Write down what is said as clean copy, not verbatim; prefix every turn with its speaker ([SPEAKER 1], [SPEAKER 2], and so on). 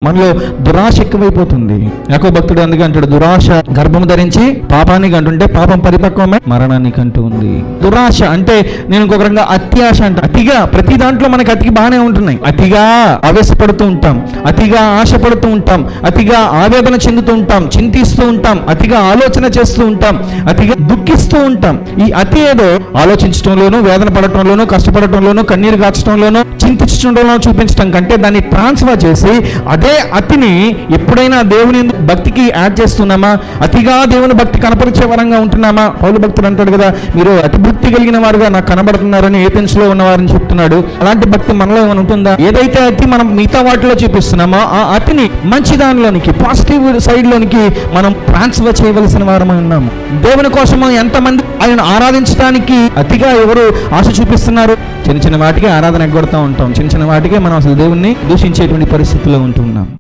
[SPEAKER 1] మనలో దురాశ ఎక్కువైపోతుంది. యాకోబు భక్తుడు అందుకే అంటాడు, దురాశ గర్భము ధరించి పాపానికి అంటుంటే పాపం పరిపక్వమే మరణానికి అంటూ ఉంది. దురాశ అంటే నేను ఇంకొక రకంగా అత్యాశ అంట. అతిగా ప్రతి దాంట్లో మనకి అతికి బాగానే ఉంటున్నాయి. అతిగా ఆవేశపడుతూ ఉంటాం, అతిగా ఆశపడుతూ ఉంటాం, అతిగా ఆవేదన చెందుతూ ఉంటాం, చింతిస్తూ ఉంటాం, అతిగా ఆలోచన చేస్తూ ఉంటాం, అతిగా దుఃఖిస్తూ ఉంటాం. ఈ అతి ఏదో ఆలోచించడంలోనూ, వేదన పడటంలోనూ, కష్టపడటంలోనూ, కన్నీరు కాచడంలోనూ, చింతించడంలోనూ చూపించడం కంటే దాన్ని ట్రాన్స్ఫర్ చేసి అదే అతిని ఎప్పుడైనా దేవుని భక్తికి యాడ్ చేస్తున్నామా? అతిగా దేవుని భక్తి కనపరిచే వరంగా ఉంటున్నామా? పౌలు భక్తుడు అంటాడు కదా, మీరు అతి భక్తి కలిగిన వారుగా నాకు కనబడుతున్నారని ఏథెన్స్ లో ఉన్నవారని చెప్తున్నాడు. అలాంటి భక్తి మనలో ఏమైనా ఉంటుందా? ఏదైతే అతి మనం మిగతా వాటిలో చూపిస్తున్నామో ఆ అతిని మంచి దానిలోనికి, పాజిటివ్ సైడ్ లోనికి మనం ట్రాన్స్ఫర్ చేయవలసిన వారమై ఉన్నాము. దేవుని కోసము ఎంతమంది ఆయన ఆరాధించడానికి అతిగా ఎవరు ఆశ చూపిస్తున్నారు? చిన్న చిన్న వాటికి ఆరాధన ఎగ్గొడతా ఉంటాం, చిన్న చిన్న వాటికే మనం అసలు దేవుణ్ణి దూషించేటువంటి పరిస్థితుల్లో ఉంటున్నాం.